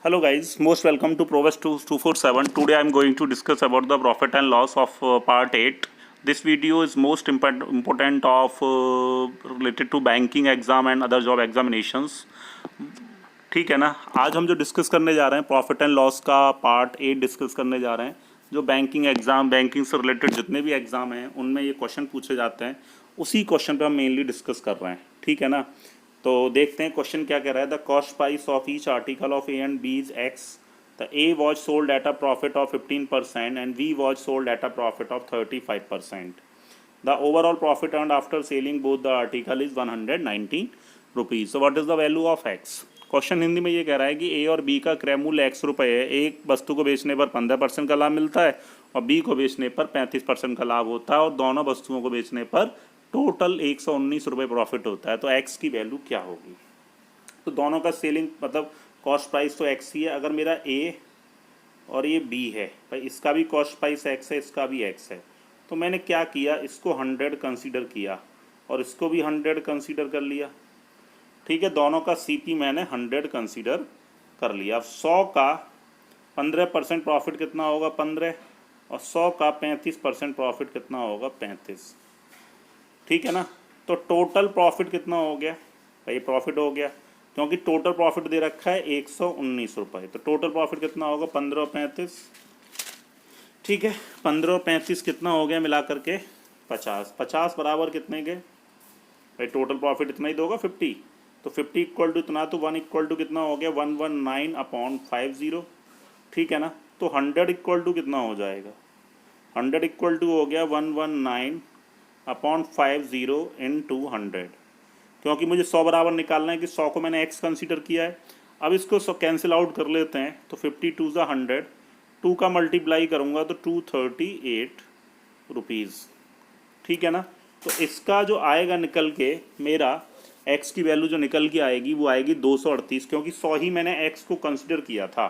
Hello guys, most welcome to Provest 247. Today I am going to discuss about the profit and loss of part 8. This video is most important of related to banking exam and other job examinations. ठीक है ना। आज हम जो discuss करने जा रहे हैं प्रॉफिट एंड लॉस का पार्ट 8 डिस्कस करने जा रहे हैं। जो बैंकिंग एग्जाम, बैंकिंग से रिलेटेड जितने भी एग्जाम हैं उनमें ये क्वेश्चन पूछे जाते हैं, उसी क्वेश्चन पे हम मेनली डिस्कस कर रहे हैं। ठीक है ना। तो देखते हैं क्वेश्चन क्या कह रहा है। The cost price of each article of A and B is X. The A was sold at a profit of 15% and B was sold at a profit of 35%. The overall profit earned after selling both the article is 119 rupees. So what is the value of x? Question Hindi में ये कह रहा है कि ए और B का क्रय मूल्य एक्स रुपये है। एक वस्तु को बेचने पर 15% का लाभ मिलता है और बी को बेचने पर 35% का लाभ होता है और दोनों वस्तुओं को बेचने पर टोटल 119 रुपये प्रॉफिट होता है। तो एक्स की वैल्यू क्या होगी? तो दोनों का सेलिंग मतलब कॉस्ट प्राइस तो एक्स ही है। अगर मेरा ए और ये बी है, भाई इसका भी कॉस्ट प्राइस एक्स है, इसका भी एक्स है, तो मैंने क्या किया, इसको 100 कंसीडर किया और इसको भी 100 कंसीडर कर लिया। ठीक है, दोनों का सीपी मैंने 100 कंसीडर कर लिया। अब 100 का 15% प्रॉफिट कितना होगा? 15। और 100 का 35% प्रॉफिट कितना होगा? 35। ठीक है ना। तो टोटल प्रॉफिट कितना हो गया? भाई प्रॉफिट हो गया क्योंकि टोटल प्रॉफिट दे रखा है 119 रुपये। तो टोटल प्रॉफिट कितना होगा? 15 और 35। ठीक है, 15 और 35 कितना हो गया मिला करके? 50। 50 बराबर कितने के? भाई टोटल प्रॉफिट इतना ही दोगा 50। तो 50 इक्वल टू इतना, तो 1 इक्वल टू कितना हो गया? 119/50। ठीक है ना। तो 100 इक्वल टू कितना हो जाएगा? 100 इक्वल टू हो गया 119/50 इंटू 100, क्योंकि मुझे 100 बराबर निकालना है कि 100 को मैंने x कंसीडर किया है। अब इसको कैंसिल आउट कर लेते हैं। तो 52 ज़ा 100, 2 का मल्टीप्लाई करूँगा तो 238 रुपीज़। ठीक है ना। तो इसका जो आएगा निकल के, मेरा x की वैल्यू जो निकल के आएगी वो आएगी 238, क्योंकि 100 ही मैंने x को कंसिडर किया था।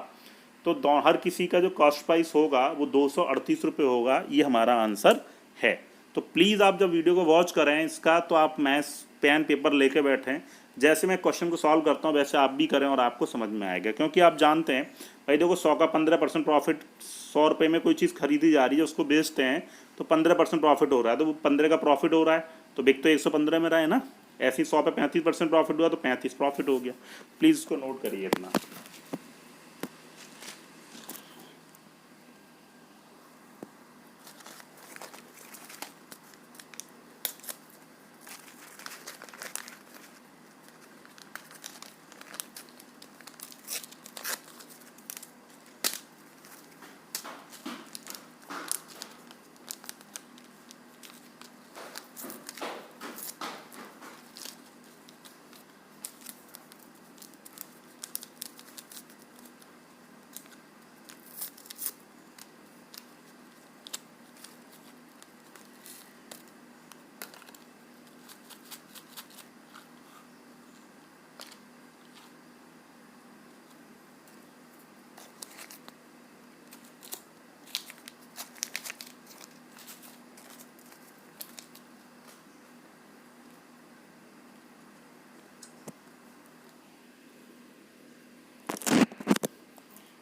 तो हर किसी का जो कॉस्ट प्राइस होगा वो 238 रुपये होगा। ये हमारा आंसर है। तो प्लीज़ आप जब वीडियो को वॉच करें इसका, तो आप मैथ्स पेन पेपर लेके बैठें। जैसे मैं क्वेश्चन को सॉल्व करता हूँ वैसे आप भी करें और आपको समझ में आएगा। क्योंकि आप जानते हैं भाई देखो, 100 का 15% प्रॉफिट, 100 रुपये में कोई चीज़ खरीदी जा रही है, उसको बेचते हैं तो 15% प्रॉफिट हो रहा है। तो वो 15 का प्रॉफिट हो रहा है तो बिक तो 115 में रहा है ना। ऐसे ही 100 पे 35% प्रॉफिट हुआ तो 35 प्रॉफिट हो गया। प्लीज़ इसको नोट करिए इतना।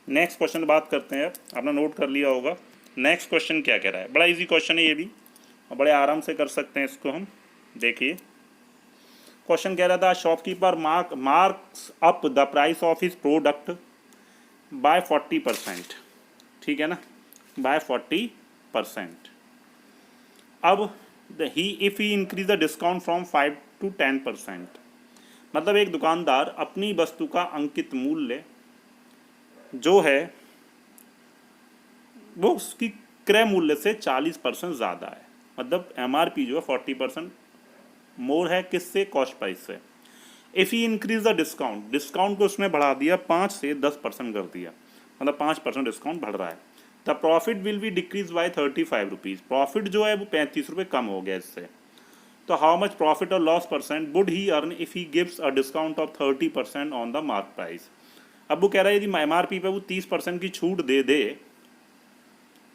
नेक्स्ट क्वेश्चन बात करते हैं। आपने नोट कर लिया होगा नेक्स्ट क्वेश्चन क्या कह रहा है। बड़ा इजी क्वेश्चन है ये भी और बड़े आराम से कर सकते हैं इसको हम। देखिए क्वेश्चन कह रहा था, shopkeeper marks up the price of his product by 40%। ठीक है ना, बाय 40%। अब if he increase the discount from 5 to 10%, मतलब एक दुकानदार अपनी वस्तु का अंकित मूल्य जो है वो उसकी क्रय मूल्य से 40% ज़्यादा है। मतलब MRP जो है 40% मोर है, किससे? कॉस्ट प्राइस से। If he increase the discount, discount को उसने बढ़ा दिया 5 से 10% कर दिया, मतलब 5% डिस्काउंट बढ़ रहा है। The profit will be decrease by 35 rupees, profit जो है वो 35 रुपये कम हो गया इससे। तो हाउ मच प्रॉफिट और loss percent would he earn if he gives a discount of 30% on the mark price. अब वो कह रहा है यदि MRP पे वो 30% की छूट दे दे,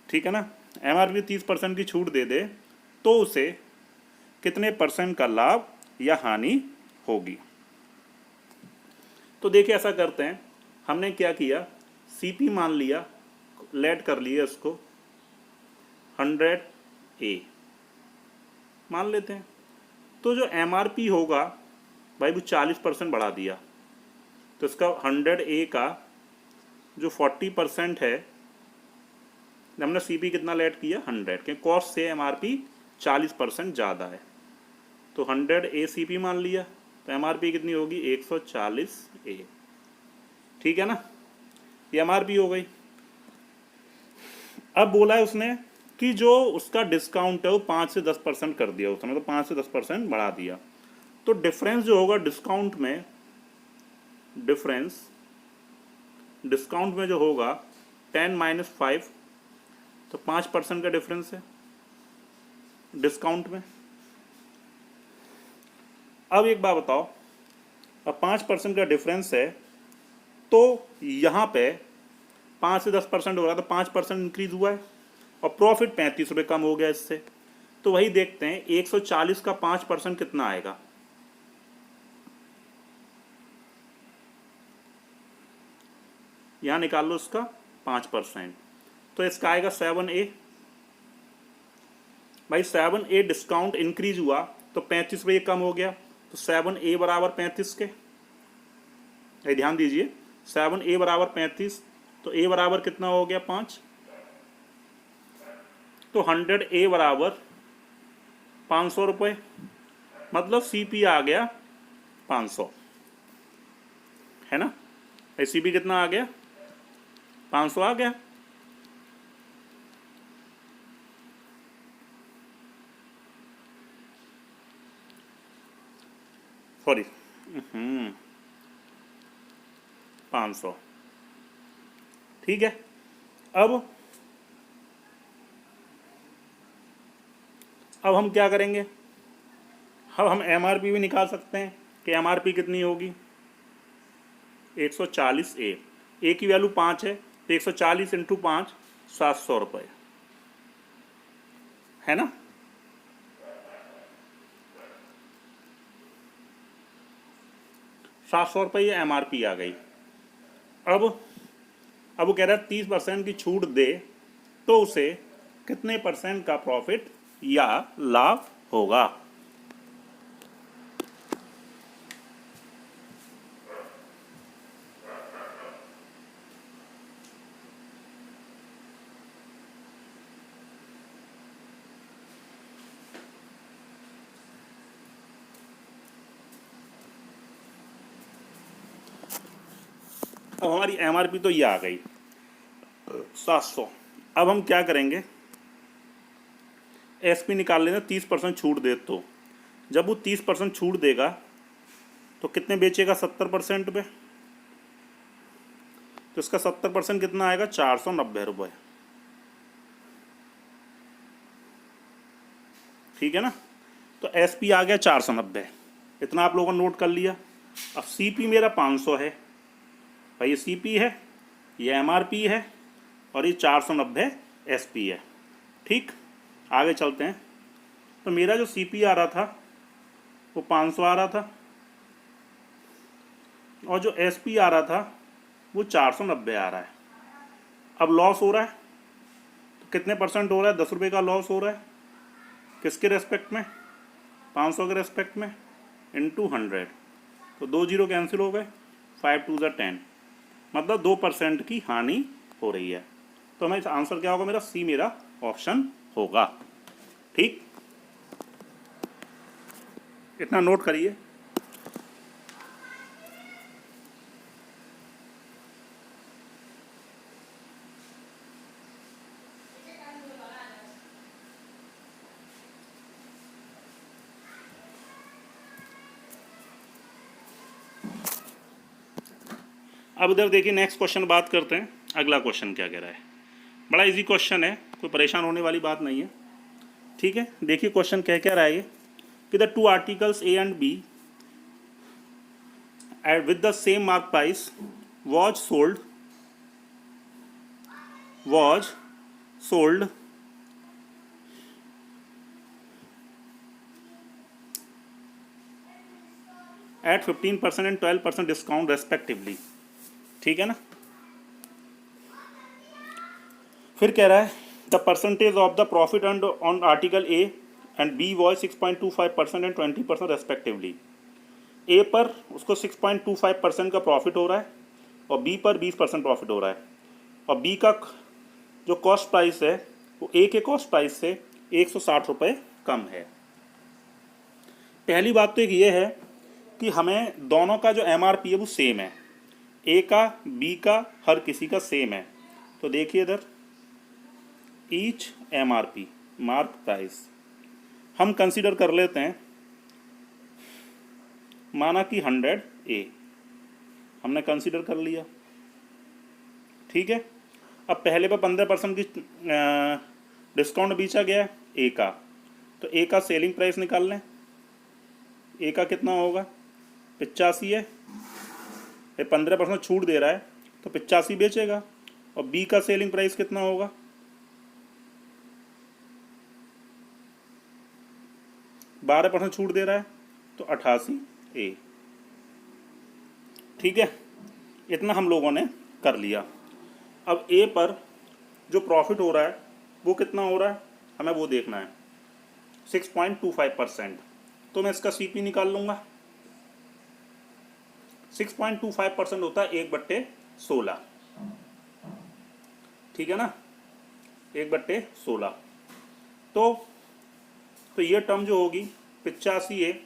ठीक है ना, MRP 30% की छूट दे दे तो उसे कितने % का लाभ या हानि होगी। तो देखिए ऐसा करते हैं, हमने क्या किया, सीपी मान लिया, लेट कर लिया इसको 100A मान लेते हैं। तो जो एमआरपी होगा भाई वो 40% बढ़ा दिया, तो इसका 100A का जो 40% है, हमने सीपी कितना लेट किया 100 के, कॉस्ट से एमआरपी 40% ज़्यादा है, तो 100A सीपी मान लिया, तो एमआरपी कितनी होगी 140A। ठीक है ना, ये एमआरपी हो गई। अब बोला है उसने कि जो उसका डिस्काउंट है वो 5 से 10% कर दिया उसने, तो 5 से 10% बढ़ा दिया, तो डिफरेंस जो होगा डिस्काउंट में, डिस्काउंट में जो होगा 10 - 5, तो 5% का डिफरेंस है डिस्काउंट में। अब एक बात बताओ, अब 5% का डिफरेंस है, तो यहाँ पे 5 से 10% हो रहा, तो 5% इंक्रीज हुआ है और प्रॉफिट 35 रुपये कम हो गया इससे। तो वही देखते हैं 140 का 5% कितना आएगा। यहाँ निकाल लो इसका 5%, तो इसका आएगा 7A। भाई 7A डिस्काउंट इंक्रीज हुआ तो 35 रुपये कम हो गया, तो 7A बराबर 35 के, ध्यान दीजिए 7A बराबर 35, तो A बराबर कितना हो गया 5, तो 100A बराबर 500 रुपये, मतलब CP आ गया 500, है ना। CP कितना आ गया 500 आ गया। सॉरी 500, ठीक है। अब हम क्या करेंगे, अब हम एमआरपी भी निकाल सकते हैं कि एमआरपी कितनी होगी 140A, ए की वैल्यू 5 है, तो 140 × 5 700 रुपये, है ना। ₹700 ये एमआरपी आ गई। अब वो कह रहा है 30% की छूट दे तो उसे कितने % का प्रॉफिट या लाभ होगा। अब हमारी एमआरपी तो ये आ गई 700। अब हम क्या करेंगे, एसपी निकाल लेना 30% छूट दे, तो जब वो 30% छूट देगा तो कितने बेचेगा 70% पे, तो इसका 70% कितना आएगा 490 रुपये, ठीक है ना। तो एसपी आ गया 490, इतना आप लोगों ने नोट कर लिया। अब सीपी मेरा 500 है, भाई ये सीपी है, ये एमआरपी है और ये 490 एसपी है, ठीक। आगे चलते हैं, तो मेरा जो सीपी आ रहा था वो 500 आ रहा था और जो एसपी आ रहा था वो 490 आ रहा है। अब लॉस हो रहा है, तो कितने % हो रहा है, 10 रुपये का लॉस हो रहा है, किसके रेस्पेक्ट में 500 के रेस्पेक्ट में, इंटू 100, तो 2 जीरो कैंसिल हो गए, 5 × 2 = 10, मतलब 2% की हानि हो रही है। तो हमें आंसर क्या होगा, मेरा सी मेरा ऑप्शन होगा, ठीक। इतना नोट करिए। अब इधर देखिए नेक्स्ट क्वेश्चन बात करते हैं। अगला क्वेश्चन क्या कह रहा है, बड़ा इजी क्वेश्चन है, कोई परेशान होने वाली बात नहीं है, ठीक है। देखिए क्वेश्चन क्या रहा है ये, कि the 2 articles A and B with the same mark price was sold at 15% and 12% discount respectively. ठीक है ना। फिर कह रहा है the percentage of the profit and on article A and B was 6.25% and 20% respectively. A पर उसको 6.25% का प्रॉफिट हो रहा है और बी पर 20% प्रॉफिट हो रहा है, और बी का जो कॉस्ट प्राइस है वो ए के कॉस्ट प्राइस से 160 रुपये कम है। पहली बात तो एक ये है कि हमें दोनों का जो एमआरपी है वो सेम है, ए का बी का हर किसी का सेम है। तो देखिए इधर ईच एमआरपी मार्क प्राइस हम कंसीडर कर लेते हैं, माना कि 100 ए हमने कंसीडर कर लिया, ठीक है। अब पहले पर 15% की डिस्काउंट बेचा गया है ए का, तो ए का सेलिंग प्राइस निकाल लें। ए का कितना होगा, 85 है, 15% छूट दे रहा है तो 85 बेचेगा। और बी का सेलिंग प्राइस कितना होगा, 12% छूट दे रहा है तो 88 ए। ठीक है, इतना हम लोगों ने कर लिया। अब ए पर जो प्रॉफिट हो रहा है वो कितना हो रहा है हमें वो देखना है, 6.25%। तो मैं इसका सीपी निकाल लूँगा। 6.25% होता है 1/16, ठीक है ना, 1/16। तो ये टर्म जो होगी 85 ए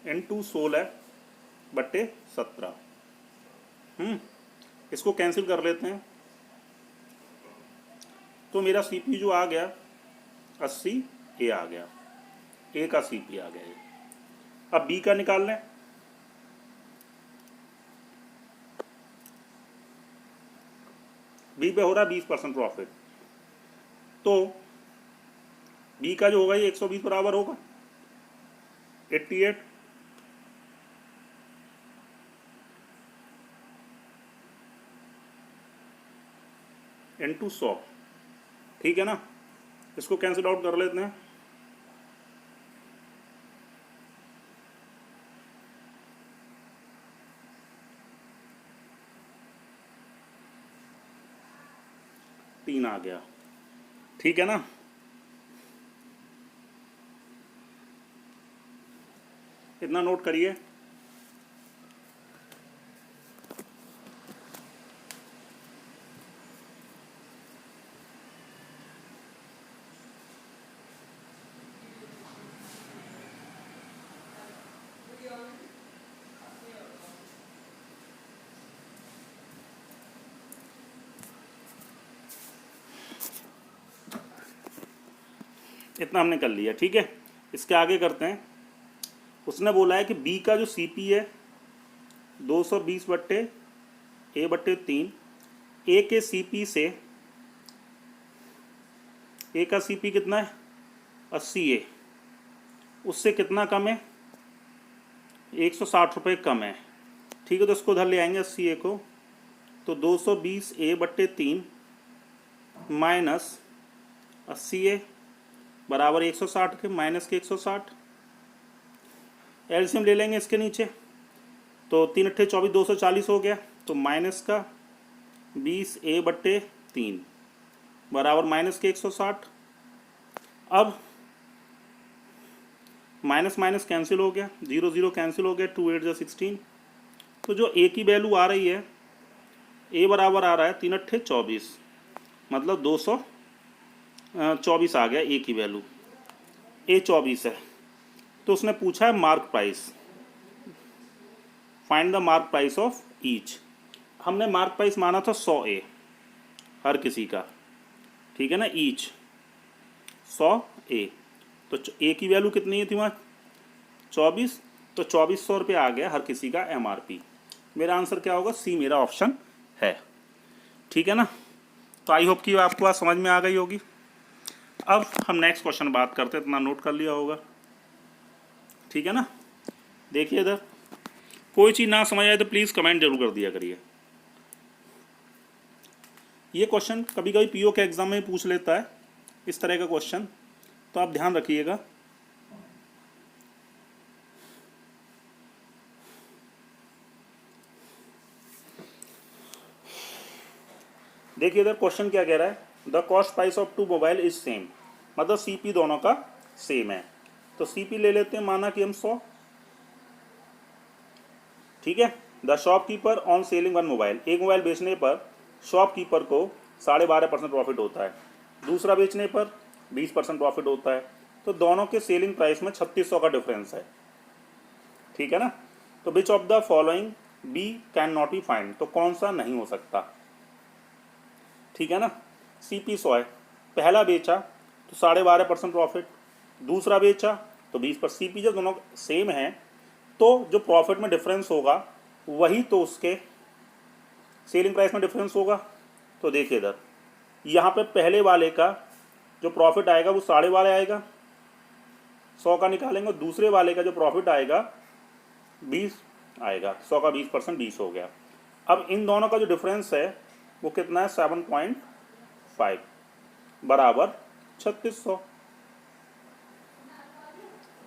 इंटू 16/17। इसको कैंसिल कर लेते हैं तो मेरा सीपी जो आ गया 80 ए आ गया, ए का सीपी आ गया ये। अब बी का निकाल लें। बी पे हो रहा है 20% प्रॉफिट, तो बी का जो होगा ये 120 बराबर होगा 88 इंटू 100, ठीक है ना। इसको कैंसिल आउट कर लेते हैं। तीन आ गया, ठीक है ना। इतना नोट करिए। इतना हमने कर लिया, ठीक है। इसके आगे करते हैं। उसने बोला है कि बी का जो सीपी है 220/A/3, ए के सीपी से, ए का सीपी कितना है 80 ए, उससे कितना कम है 160 रुपये कम है, ठीक है। तो इसको उधर ले आएंगे 80 ए को, तो 220A/3 माइनस 80 ए बराबर 160 के, माइनस के 160। एलसीएम ले लेंगे इसके नीचे, तो 3 अट्ठे 24, 240 हो गया, तो माइनस का 20A/3 बराबर माइनस के 160। अब माइनस माइनस कैंसिल हो गया, 0 0 कैंसिल हो गया, 2 8 जा 16। तो जो ए की वैल्यू आ रही है, ए बराबर आ रहा है 3 अट्ठे 24, मतलब 224 आ गया ए की वैल्यू। ए 24 है, तो उसने पूछा है mark price, find the mark price of each. हमने मार्क प्राइस माना था 100 ए हर किसी का, ठीक है ना, ईच 100 ए। तो ए की वैल्यू कितनी थी वहाँ 24, तो 2400 रुपये आ गया हर किसी का एमआरपी। मेरा आंसर क्या होगा, सी मेरा ऑप्शन है, ठीक है ना। तो आई होप कि आपको बात समझ में आ गई होगी। अब हम नेक्स्ट क्वेश्चन बात करते हैं, इतना नोट कर लिया होगा, ठीक है ना। देखिए इधर कोई चीज़ ना समझ आए तो प्लीज़ कमेंट जरूर कर दिया करिए। ये क्वेश्चन कभी कभी पीओ के एग्जाम में पूछ लेता है इस तरह का क्वेश्चन, तो आप ध्यान रखिएगा। देखिए इधर क्वेश्चन क्या कह रहा है, the cost price of two mobile is same, मतलब सीपी दोनों का सेम है। तो सीपी ले लेते हैं, माना कि हम 100, ठीक है। The shopkeeper on selling one mobile, एक मोबाइल बेचने पर शॉपकीपर को 12.5% प्रॉफिट होता है, दूसरा बेचने पर 20% प्रॉफिट होता है। तो दोनों के सेलिंग प्राइस में 3600 का डिफरेंस है, ठीक है ना। तो which of the following be can not be find, तो कौन सा नहीं हो सकता, ठीक है ना। सीपी 100 है, पहला बेचा तो 12.5% प्रॉफिट, दूसरा बेचा तो 20%। सीपी जब दोनों सेम हैं तो जो प्रॉफिट में डिफरेंस होगा वही तो उसके सेलिंग प्राइस में डिफरेंस होगा। तो देखिए इधर यहाँ पे पहले वाले का जो प्रॉफिट आएगा वो 12.5 आएगा, 100 का निकालेंगे, और दूसरे वाले का जो प्रॉफिट आएगा 20 आएगा, 100 का 20% 20 हो गया। अब इन दोनों का जो डिफरेंस है वो कितना है, 7.5 बराबर 3600,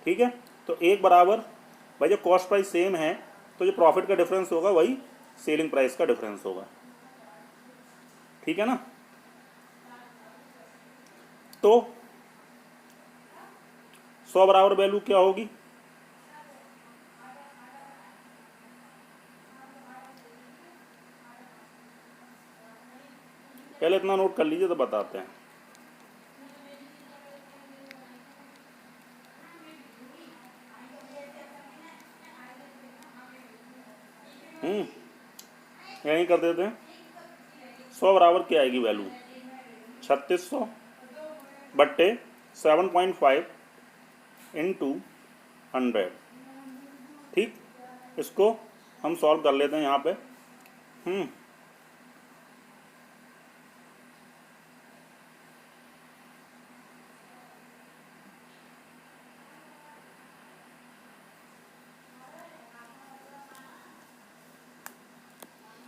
ठीक है। तो एक बराबर, भाई जब कॉस्ट प्राइस सेम है तो जो प्रॉफिट का डिफरेंस होगा वही सेलिंग प्राइस का डिफरेंस होगा, ठीक है ना। तो 100 बराबर वैल्यू क्या होगी, पहले इतना नोट कर लीजिए तो बताते हैं। यहीं कर देते हैं। 100 बराबर क्या आएगी वैल्यू, 3600 बट्टे 7.5 इंटू 100, ठीक। इसको हम सॉल्व कर लेते हैं यहाँ पे।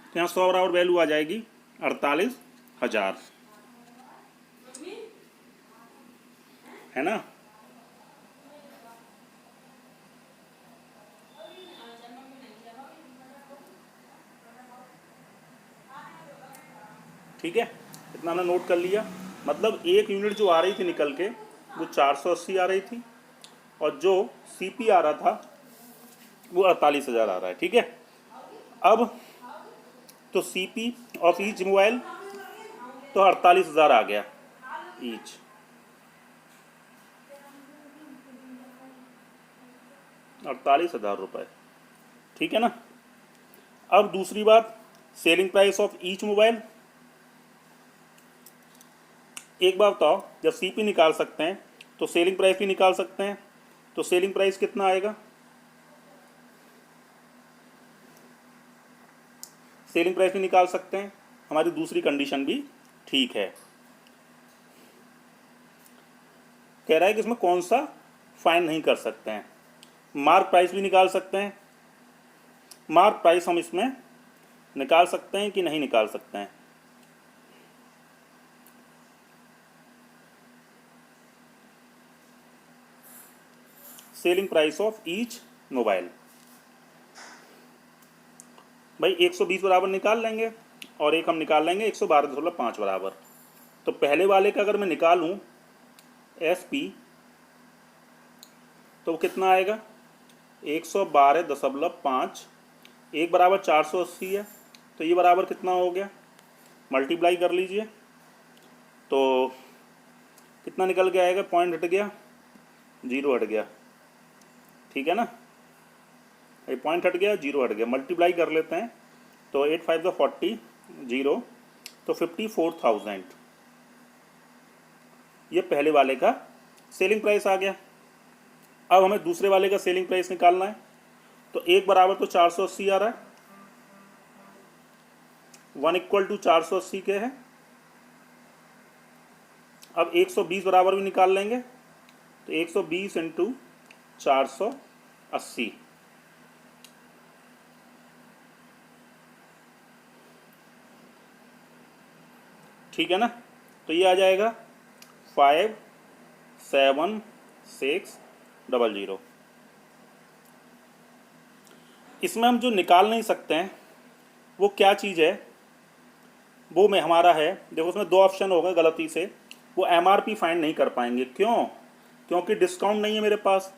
तो यहाँ 100 बराबर वैल्यू आ जाएगी 48,000, है ना। ठीक है, इतना हमने नोट कर लिया। मतलब एक यूनिट जो आ रही थी निकल के वो 480 आ रही थी, और जो सीपी आ रहा था वो 48,000 आ रहा है, ठीक है। अब तो सीपी ऑफ ईच मोबाइल तो 48,000 आ गया ईच, 48,000 रुपये, ठीक है ना। अब दूसरी बात, selling price of each mobile. एक बात बताओ, जब सीपी निकाल सकते हैं तो सेलिंग प्राइस भी निकाल सकते हैं, तो सेलिंग प्राइस कितना आएगा, सेलिंग प्राइस भी निकाल सकते हैं, हमारी दूसरी कंडीशन भी ठीक है। कह रहा है कि इसमें कौन सा फाइन नहीं कर सकते हैं, मार्क प्राइस भी निकाल सकते हैं। मार्क प्राइस हम इसमें निकाल सकते हैं कि नहीं निकाल सकते हैं, selling price of each mobile, भाई 120 बराबर निकाल लेंगे और एक हम निकाल लेंगे 112.5 बराबर। तो पहले वाले का अगर मैं निकालूं एस पी तो वो कितना आएगा, 112.5, एक बराबर 480 है, तो ये बराबर कितना हो गया, मल्टीप्लाई कर लीजिए तो कितना निकल के आएगा, पॉइंट हट गया, जीरो हट गया, ठीक है ना। ये पॉइंट हट गया, जीरो हट गया, मल्टीप्लाई कर लेते हैं तो 8 5 40, जीरो, तो 54,000 ये पहले वाले का सेलिंग प्राइस आ गया। अब हमें दूसरे वाले का सेलिंग प्राइस निकालना है, तो एक बराबर तो 480 आ रहा है, 1 इक्वल टू 480 के है। अब 120 बराबर भी निकाल लेंगे, तो 120 इंटू 480, ठीक है ना। तो ये आ जाएगा 57600। इसमें हम जो निकाल नहीं सकते हैं वो क्या चीज़ है, वो में हमारा है, देखो उसमें दो ऑप्शन हो गए गलती से, वो एमआरपी फाइंड नहीं कर पाएंगे। क्यों? क्योंकि डिस्काउंट नहीं है मेरे पास।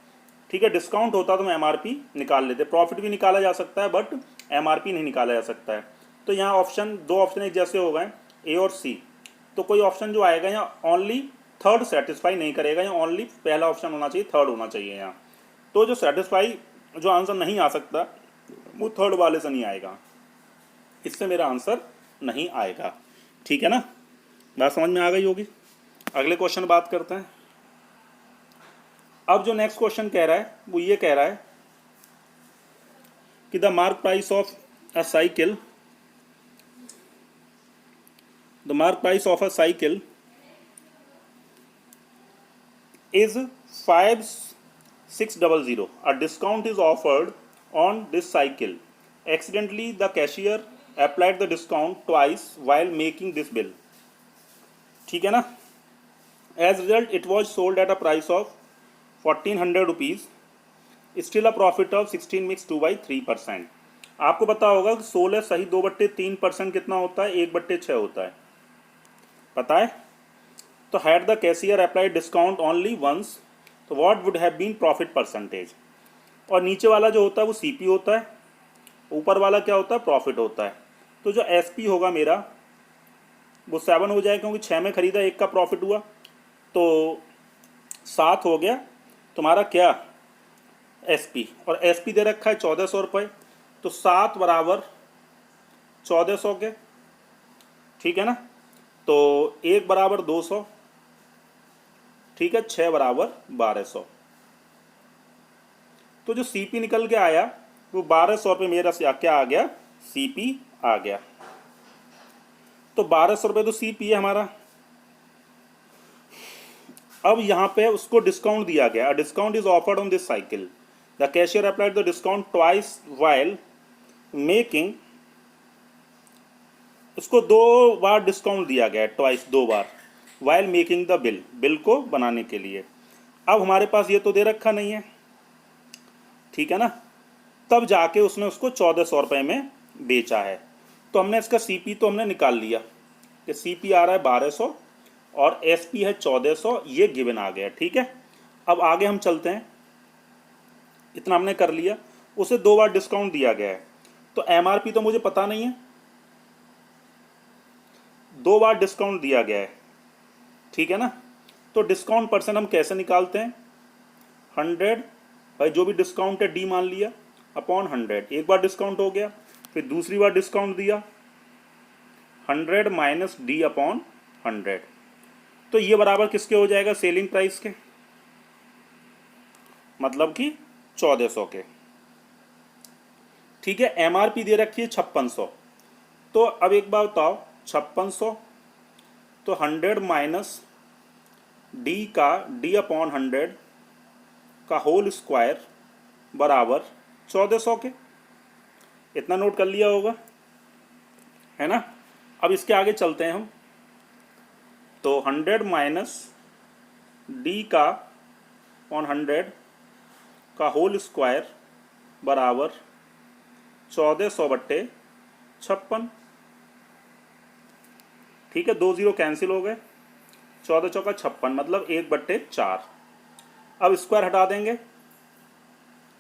ठीक है, डिस्काउंट होता तो मैं एमआरपी निकाल लेते, प्रॉफिट भी निकाला जा सकता है बट एमआरपी नहीं निकाला जा सकता है। तो यहाँ ऑप्शन, दो ऑप्शन एक जैसे हो गए, ए और सी। तो कोई ऑप्शन जो आएगा यहाँ ओनली थर्ड सेटिस्फाई नहीं करेगा, यहाँ ओनली पहला ऑप्शन होना चाहिए, थर्ड होना चाहिए यहाँ। तो जो सेटिस्फाई, जो आंसर नहीं आ सकता वो थर्ड वाले से नहीं आएगा, इससे मेरा आंसर नहीं आएगा। ठीक है ना, बात समझ में आ गई होगी। अगले क्वेश्चन बात करते हैं। अब जो नेक्स्ट क्वेश्चन कह रहा है वो ये कह रहा है कि the mark price of a cycle, the mark price of a cycle is 5600. A discount is offered on this cycle. Accidentally, the cashier applied the discount twice while making this bill. ठीक है ना? As a result, it was sold at a price of 1400 rupees. Still a profit of 16 mix 2/3%. आपको पता होगा कि 16 सही 2/3% कितना होता है? 1/6 होता है, पता है? तो had the cashier applied discount only once, तो what would have been profit percentage. और नीचे वाला जो होता है वो सीपी होता है, ऊपर वाला क्या होता है? प्रॉफिट होता है। तो जो एसपी होगा मेरा वो 7 हो जाएगा, क्योंकि 6 में खरीदा, 1 का प्रॉफिट हुआ, तो 7 हो गया तुम्हारा क्या? एसपी। और एसपी दे रखा है 1400 रुपये, तो 7 बराबर 1400 के, ठीक है ना। तो 1 बराबर 200, ठीक है, 6 बराबर 1200। तो जो सीपी निकल के आया वो 1200 रुपये मेरा क्या आ गया? सीपी आ गया। तो 1200 रुपये तो सीपी है हमारा। अब यहाँ पे उसको डिस्काउंट दिया गया, discount is offered on this cycle, the cashier applied the discount twice while making, उसको 2 बार डिस्काउंट दिया गया है, twice 2 bar, while making the bill, bill को बनाने के लिए। अब हमारे पास ये तो दे रखा नहीं है, ठीक है ना, तब जाके उसने उसको 1400 रुपये में बेचा है। तो हमने इसका सीपी तो हमने निकाल लिया कि सीपी आ रहा है 1200 और एसपी है 1400, ये गिवन आ गया, ठीक है। अब आगे हम चलते हैं, इतना हमने कर लिया, उसे 2 बार डिस्काउंट दिया गया है, तो एमआरपी तो मुझे पता नहीं है, 2 बार डिस्काउंट दिया गया है, ठीक है ना। तो डिस्काउंट परसेंट हम कैसे निकालते हैं? 100 भाई जो भी डिस्काउंट है डी मान लिया अपॉन 100, एक बार डिस्काउंट हो गया, फिर दूसरी बार डिस्काउंट दिया 100 माइनस डी अपॉन 100, तो ये बराबर किसके हो जाएगा? सेलिंग प्राइस के, मतलब कि 1400 के, ठीक है। एमआरपी दे रखी है 5600, तो अब एक बार बताओ 5600, तो 100 माइनस डी का डी अपॉन 100 का होल स्क्वायर बराबर 1400 के, इतना नोट कर लिया होगा, है ना। अब इसके आगे चलते हैं हम, तो 100 माइनस डी का अपॉन 100 का होल स्क्वायर बराबर 1400/56, ठीक है, 2 0 कैंसिल हो गए, 14 चौका 56, मतलब 1/4। अब स्क्वायर हटा देंगे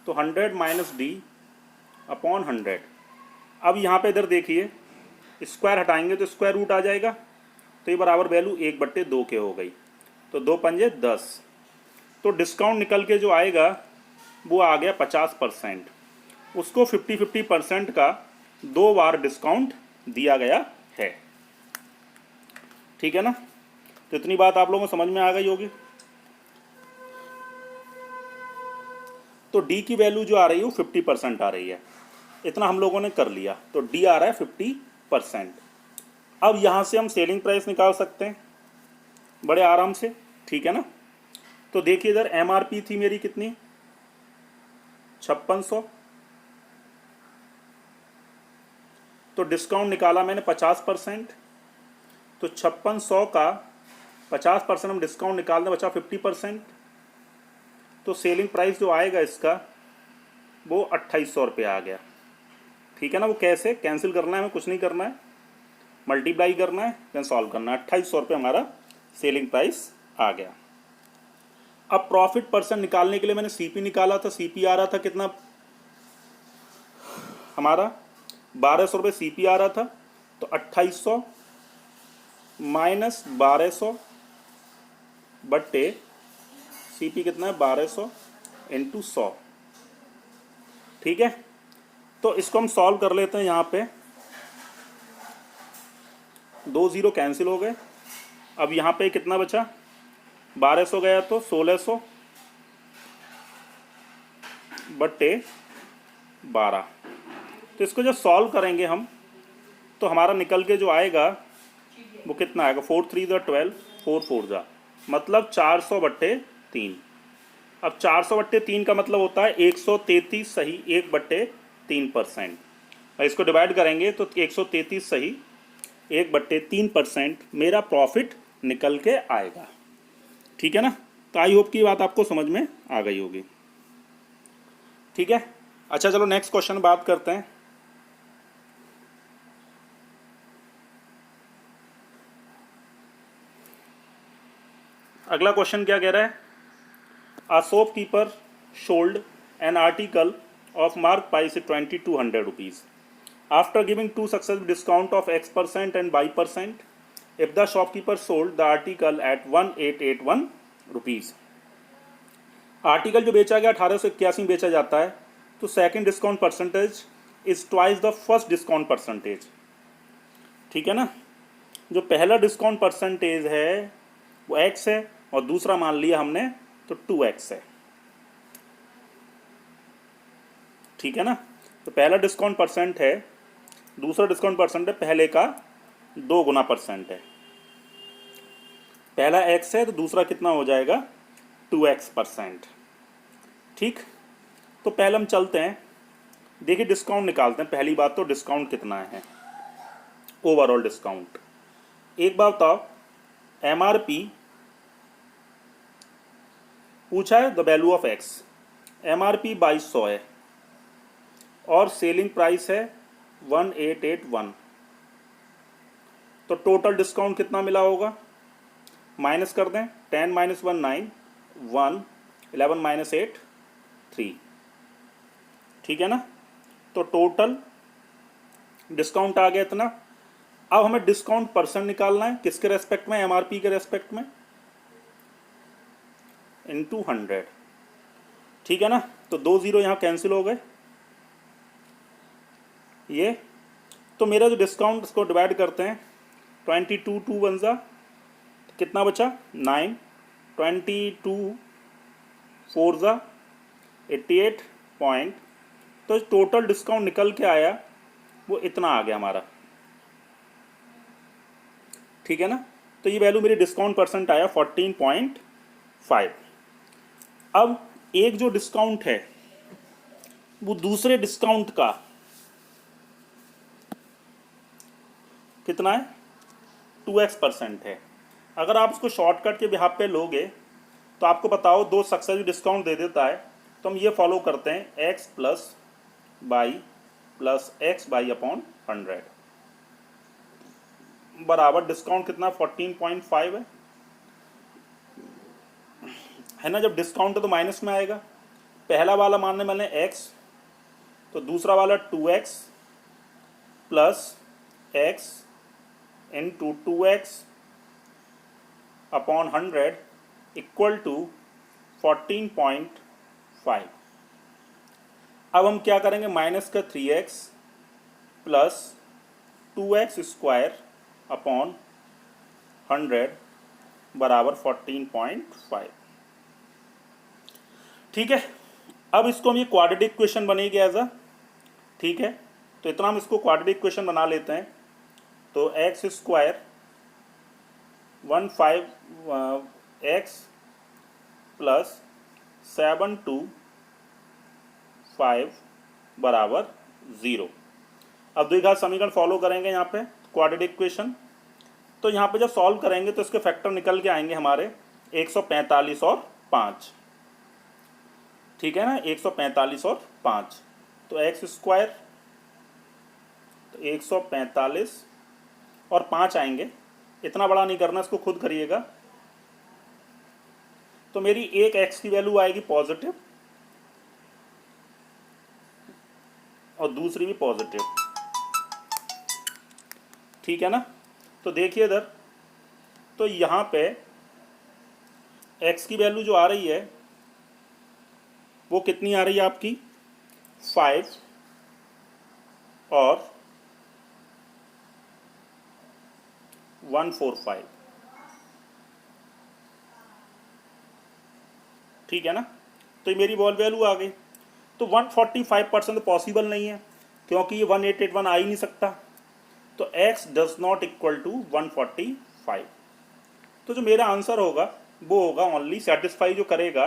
तो 100 माइनस डी अपॉन 100। अब यहाँ पे इधर देखिए, स्क्वायर हटाएंगे तो स्क्वायर रूट आ जाएगा, तो ये बराबर वैल्यू 1/2 के हो गई, तो 2 पंजे 10। तो डिस्काउंट निकल के जो आएगा वो आ गया 50%, उसको 50-50% का 2 बार डिस्काउंट दिया गया है, ठीक है ना। तो इतनी बात आप लोगों को समझ में आ गई होगी। तो डी की वैल्यू जो आ रही है वो 50% आ रही है, इतना हम लोगों ने कर लिया, तो डी आ रहा है 50%। अब यहाँ से हम सेलिंग प्राइस निकाल सकते हैं बड़े आराम से, ठीक है ना। तो देखिए इधर एमआरपी थी मेरी कितनी? 5600, तो डिस्काउंट निकाला मैंने 50%, तो 5600 का 50% हम डिस्काउंट निकाल दें, बचा 50%, तो सेलिंग प्राइस जो आएगा इसका वो 2800 रुपये आ गया, ठीक है ना। वो कैसे कैंसिल करना है, हमें कुछ नहीं करना है, मल्टीप्लाई करना है, देन सॉल्व करना है। 2800 रुपये हमारा सेलिंग प्राइस आ गया। अब प्रॉफिट परसेंट निकालने के लिए मैंने सीपी निकाला था। सीपी आ रहा था कितना हमारा, 1200 रुपये सीपी आ रहा था। तो 2800 माइनस 1200 बट्टे सीपी कितना है 1200 इंटू 100। ठीक है, तो इसको हम सॉल्व कर लेते हैं। यहाँ पे 2 0 कैंसिल हो गए। अब यहाँ पे कितना बचा, 1200 गया तो 1600 बट्टे 12। तो इसको जब सॉल्व करेंगे हम तो हमारा निकल के जो आएगा वो कितना आएगा, 4 3 12, 4 4 मतलब 400 बट्टे 3। अब 400 बट्टे 3 का मतलब होता है 133 सही 1/3%। और इसको डिवाइड करेंगे तो 133 सही 1/3% मेरा प्रॉफिट निकल के आएगा। ठीक है ना। तो आई होप की बात आपको समझ में आ गई होगी। ठीक है, अच्छा चलो नेक्स्ट क्वेश्चन बात करते हैं। अगला क्वेश्चन क्या कह रहा है, A shopkeeper sold an article of marked price 2200 rupees. After giving two successive discount of X% and Y%, if the shopkeeper sold the article at 1881 rupees. Article जो बेचा गया 1881 में बेचा जाता है, तो second discount percentage is twice the first discount percentage. ठीक है ना, जो पहला डिस्काउंट परसेंटेज है वो x है और दूसरा मान लिया हमने तो 2x है। ठीक है ना, तो पहला डिस्काउंट परसेंट है, दूसरा डिस्काउंट परसेंट है पहले का 2 गुना परसेंट है। पहला x है तो दूसरा कितना हो जाएगा 2x%। ठीक, तो पहले हम चलते हैं, देखिए डिस्काउंट निकालते हैं। पहली बात तो डिस्काउंट कितना है, ओवरऑल डिस्काउंट। एक बात बताओ, MRP पूछा है the value of x, MRP 2200 है और सेलिंग प्राइस है 1881। तो टोटल डिस्काउंट कितना मिला होगा, माइनस कर दें, 10 - 1 9, 1 11 - 8 3। ठीक है ना, तो टोटल डिस्काउंट आ गया इतना। अब हमें डिस्काउंट परसेंट निकालना है, किसके रेस्पेक्ट में, MRP के रेस्पेक्ट में, इंटू 100। ठीक है ना, तो 2 0 यहाँ कैंसिल हो गए ये। तो मेरा जो डिस्काउंट, इसको डिवाइड करते हैं, 22 2 1 जा कितना बचा 9, 22 4 जा 88 पॉइंट। तो टोटल डिस्काउंट निकल के आया वो इतना आ गया हमारा। ठीक है ना, तो ये वैल्यू मेरी डिस्काउंट परसेंट आया 14.5। अब एक जो डिस्काउंट है वो दूसरे डिस्काउंट का कितना है 2x% है। अगर आप इसको शॉर्टकट के बिहाफ पे लोगे तो आपको बताओ 2 सक्सेसिव डिस्काउंट दे देता है, तो हम ये फॉलो करते हैं x + y + x/100 बराबर डिस्काउंट कितना 14.5 है ना। जब डिस्काउंट है तो माइनस में आएगा। पहला वाला मानने मैंने x, तो दूसरा वाला 2x + x into 2x/100 equal to 14.5। अब हम क्या करेंगे, माइनस का 3x + 2x² बराबर 14.5। ठीक है, अब इसको हम ये क्वाड्रेटिक इक्वेशन बनेगी एज अ। ठीक है, तो इतना हम इसको क्वाड्रेटिक इक्वेशन बना लेते हैं। तो x² 15x + 725 बराबर 0। अब द्विघात समीकरण फॉलो करेंगे यहाँ पे क्वाड्रेटिक इक्वेशन। तो यहाँ पे जब सॉल्व करेंगे तो इसके फैक्टर निकल के आएंगे हमारे 145 और 5। ठीक है ना, 145 और 5। तो x² तो 145 और 5 आएंगे। इतना बड़ा नहीं करना, इसको खुद करिएगा। तो मेरी एक x की वैल्यू आएगी पॉजिटिव और दूसरी भी पॉजिटिव, ठीक है ना। तो देखिए इधर, तो यहाँ पे x की वैल्यू जो आ रही है वो कितनी आ रही है आपकी, 5 और 145, ठीक है ना। तो ये मेरी बॉल वैल्यू आ गई। तो 145% तो पॉसिबल नहीं है क्योंकि ये 1881 आ ही नहीं सकता। तो x does not equal to 145। तो जो मेरा आंसर होगा वो होगा ओनली सेटिस्फाई जो करेगा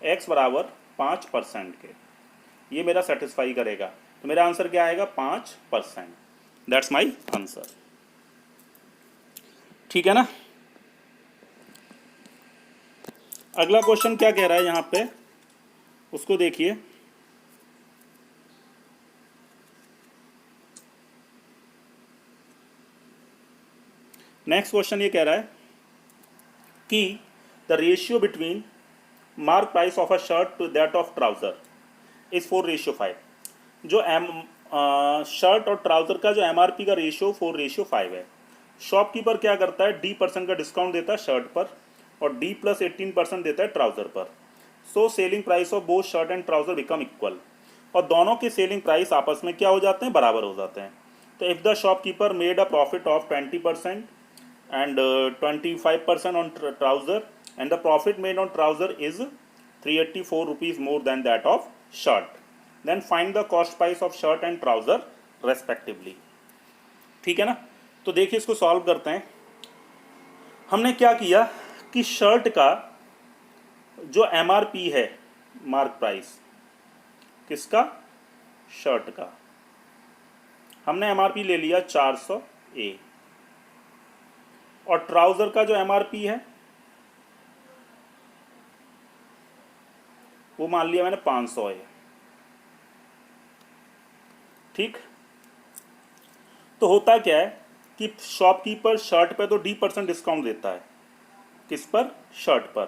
x बराबर 5% के, ये मेरा सेटिस्फाई करेगा। तो मेरा आंसर क्या आएगा, 5%। दैट्स माई आंसर, ठीक है ना। अगला क्वेश्चन क्या कह रहा है यहाँ पे, उसको देखिए। नेक्स्ट क्वेश्चन ये कह रहा है कि the ratio between mark price of a shirt to that of trouser is 4:5। जो शर्ट और ट्राउजर का जो MRP का रेशियो 4:5 है। शॉपकीपर क्या करता है, D% का डिस्काउंट देता है शर्ट पर और D+18% देता है ट्राउजर पर। So selling price of both shirt and trouser become equal. और दोनों के सेलिंग प्राइस आपस में क्या हो जाते हैं, बराबर हो जाते हैं। तो if the shopkeeper made a profit of 20% and 25% on trouser, and the profit made on trouser is 384 rupees more than that of shirt, then find the cost price of shirt and trouser respectively। ठीक है ना। तो देखिए इसको solve करते हैं। हमने क्या किया कि शर्ट का जो MRP है, मार्क प्राइस किसका, शर्ट का, हमने MRP ले लिया 400A और ट्राउजर का जो MRP है वो मान लिया मैंने 500 है, ठीक। तो होता क्या है कि शॉपकीपर शर्ट पे तो D% डिस्काउंट देता है, किस पर, शर्ट पर।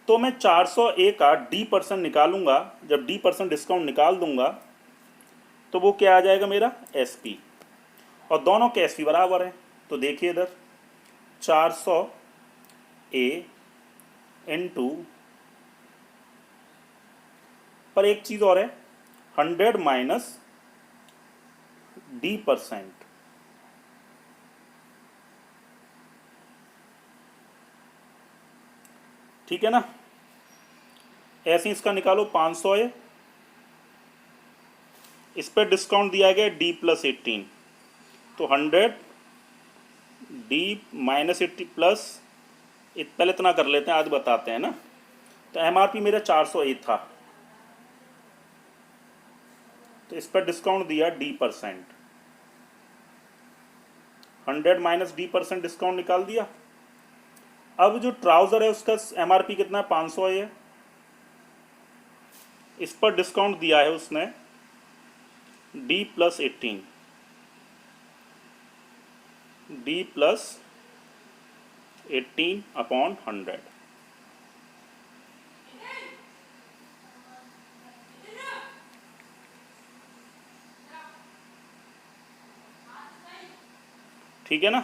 तो मैं 400A का D% निकालूंगा, जब D% डिस्काउंट निकाल दूंगा तो वो क्या आ जाएगा मेरा, SP। और दोनों के SP बराबर हैं। तो देखिए इधर 400A इंटू, पर एक चीज़ और है, 100 माइनस D%, ठीक है ना। ऐसे इसका निकालो 500 है, इस पर डिस्काउंट दिया गया D+18, तो 100 D-80 प्लस, पहले इतना कर लेते हैं, आज बताते हैं ना। तो MRP मेरा 400A था, तो इस पर डिस्काउंट दिया D%, 100 माइनस D% डिस्काउंट निकाल दिया। अब जो ट्राउजर है उसका MRP कितना है, 500 है, इस पर डिस्काउंट दिया है उसने D+18, D+18/100, ठीक है ना।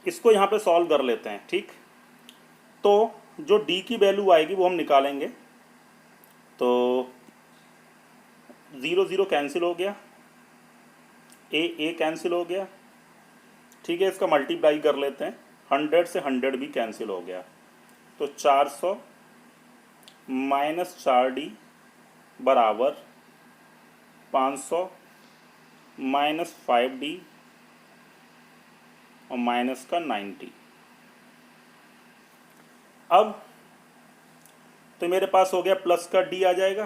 इसको यहाँ पे सॉल्व कर लेते हैं, ठीक। तो जो D की वैल्यू आएगी वो हम निकालेंगे। तो 0 0 कैंसिल हो गया, A कैंसिल हो गया, ठीक है। इसका मल्टीप्लाई कर लेते हैं, 100 से 100 भी कैंसिल हो गया। तो 400 माइनस 4D बराबर 500 माइनस 5D और माइनस का 90। अब तो मेरे पास हो गया प्लस का D आ जाएगा।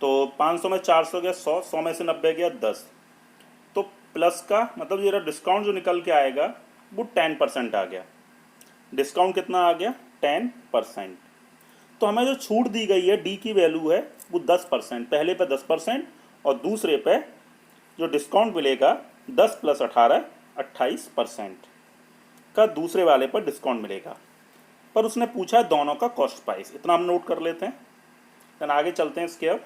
तो 500 में 400 गया 100, 100 में से 90 गया 10। तो प्लस का मतलब मेरा डिस्काउंट जो निकल के आएगा वो 10% आ गया। डिस्काउंट कितना आ गया, 10%। तो हमें जो छूट दी गई है D की वैल्यू है वो 10%, पहले पे 10% और दूसरे पे जो डिस्काउंट मिलेगा 10 + 18 28% का दूसरे वाले पर डिस्काउंट मिलेगा। पर उसने पूछा है दोनों का कॉस्ट प्राइस, इतना हम नोट कर लेते हैं। देन आगे चलते हैं इसके। अब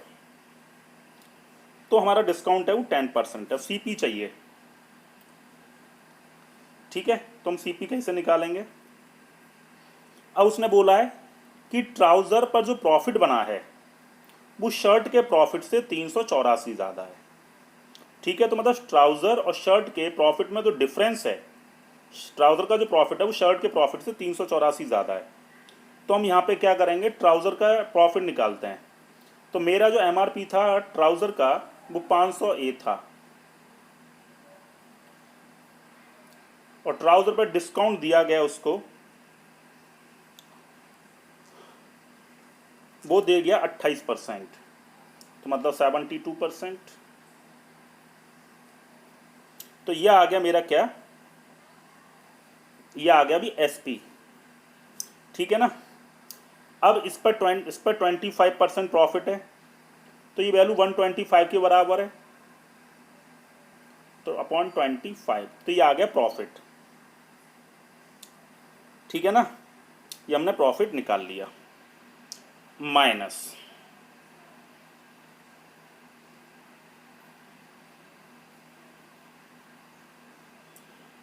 तो हमारा डिस्काउंट है वो 10% है, सीपी चाहिए। ठीक है, तो हम सीपी कैसे निकालेंगे? अब उसने बोला है कि ट्राउज़र पर जो प्रॉफिट बना है वो शर्ट के प्रॉफिट से 384 ज़्यादा है। ठीक है, तो मतलब ट्राउज़र और शर्ट के प्रॉफिट में जो डिफरेंस है, ट्राउज़र का जो प्रॉफिट है वो शर्ट के प्रॉफिट से 384 ज़्यादा है। तो हम यहाँ पे क्या करेंगे, ट्राउज़र का प्रॉफिट निकालते हैं। तो मेरा जो एमआरपी था ट्राउज़र का वो 500 था, और ट्राउज़र पर डिस्काउंट दिया गया उसको, वो दे गया 28%, तो मतलब 72%। तो यह आ गया मेरा क्या, यह आ गया अभी एसपी। ठीक है ना। अब इस पर 25% प्रॉफिट है, तो ये वैल्यू 125 के बराबर है, तो अपॉन 25, तो ये आ गया प्रॉफिट। ठीक है ना, ये हमने प्रॉफिट निकाल लिया। माइनस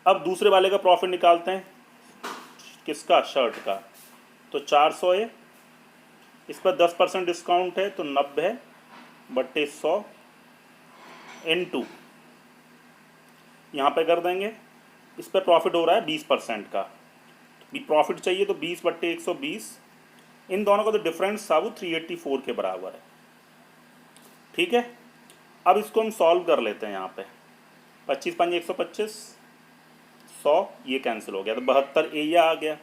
अब दूसरे वाले का प्रॉफिट निकालते हैं, किसका, शर्ट का। तो 400 है, इस पर 10% डिस्काउंट है तो 90/100 × यहाँ पे कर देंगे। इस पर प्रॉफिट हो रहा है 20% का, भी प्रॉफिट चाहिए तो 20/120। इन दोनों का जो डिफरेंस था वो 384 के बराबर है। ठीक है, अब इसको हम सॉल्व कर लेते हैं। यहाँ पे 25 × 5 = 125, 100 ये कैंसिल हो गया, तो 72 ये आ गया।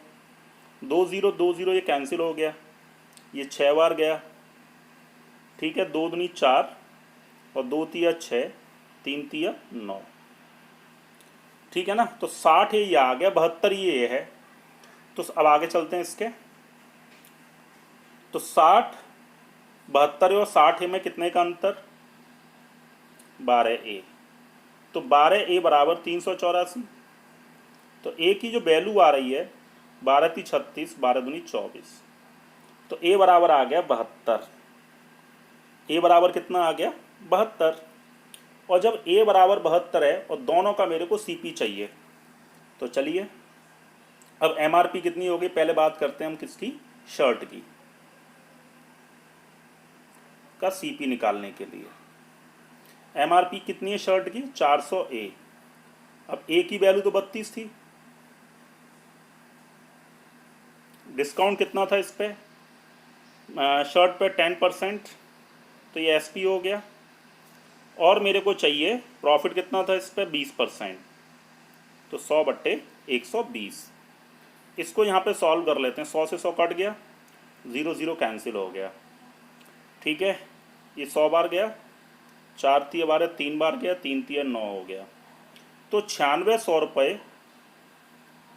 2020 ये कैंसिल हो गया, ये 6 बार गया। ठीक है, 2 दूनी 4 और 2 तिया 6, 3 तिया 9। ठीक है ना, तो 60 ये आ गया, 72 ये है। तो अब आगे चलते हैं इसके। तो 60, 72 और 60 में कितने का अंतर, 12A। तो 12A बराबर 384। तो ए की जो वैल्यू आ रही है 12 × 3 = 36, 12 दूनी 24। तो ए बराबर आ गया 72। ए बराबर कितना आ गया, 72। और जब ए बराबर 72 है और दोनों का मेरे को सीपी चाहिए, तो चलिए अब एमआरपी कितनी होगी पहले बात करते हैं हम किसकी, शर्ट की, का सीपी निकालने के लिए। एमआरपी कितनी है शर्ट की, 400A। अब ए की वैल्यू तो 32 थी, डिस्काउंट कितना था इस पे, शर्ट पे 10%, तो ये एसपी हो गया। और मेरे को चाहिए प्रॉफिट कितना था इस पर, 20%, तो 100/120। इसको यहाँ पे सॉल्व कर लेते हैं। 100 से 100 कट गया, 0 0 कैंसिल हो गया। ठीक है, ये 100 बार गया, 4 × 3 = 12, 3 बार गया, 3 × 3 = 9 हो गया। तो 9600 रुपये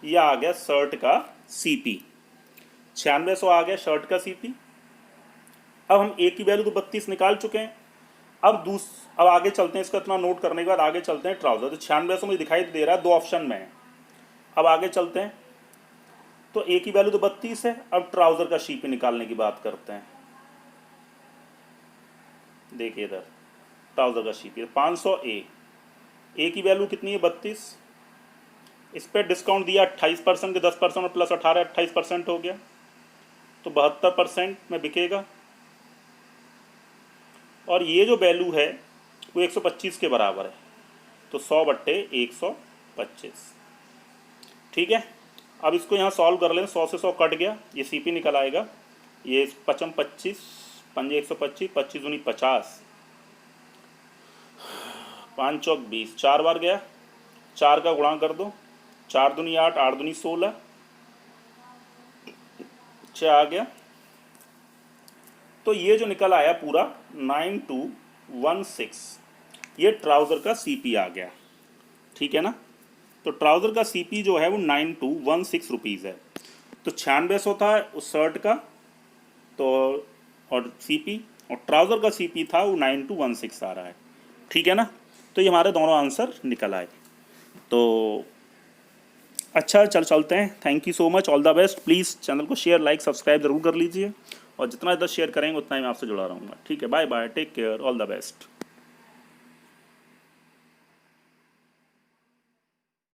यह आ गया शर्ट का सीपी। 9600 आ गया शर्ट का सीपी। अब हम ए की वैल्यू तो 32 निकाल चुके हैं। अब आगे चलते हैं, इसका इतना नोट करने के बाद आगे चलते हैं ट्राउज़र। तो 9600 में दिखाई दे रहा है, 2 ऑप्शन में है। अब आगे चलते हैं, तो ए की वैल्यू तो 32 है। अब ट्राउज़र का सीपी निकालने की बात करते हैं। देखिए इधर ट्राउज़र का सीपी 500A, ए की वैल्यू कितनी है, 32। इस पर डिस्काउंट दिया 28% के, 10% और प्लस 18 28% हो गया, तो 72% में बिकेगा। और ये जो वैल्यू है वो 125 के बराबर है, तो 100/125। ठीक है, अब इसको यहाँ सॉल्व कर लें। 100 से 100 कट गया, ये सीपी निकल आएगा। ये 55 25 पंजे 125, 25 दूनी 50, 5 चौक 20, 4 बार गया, 4 का गुणा कर दो, 4 दूनी 8, 8 दूनी 16, 6 आ गया। तो ये जो निकल आया पूरा 9216, ये ट्राउज़र का सीपी आ गया। ठीक है ना, तो ट्राउज़र का सीपी जो है वो 9216 रुपीज़ है। तो 9600 था उस शर्ट का, तो और सीपी, और ट्राउज़र का सीपी था वो 9216 आ रहा है। ठीक है ना, तो ये हमारे दोनों आंसर निकल आए। तो अच्छा चलते हैं। Thank you so much, all the best. Please channel को शेयर लाइक सब्सक्राइब ज़रूर कर लीजिए, और जितना ज़्यादा शेयर करेंगे उतना ही मैं आपसे जुड़ा रहूँगा। ठीक है, bye bye, take care, all the best.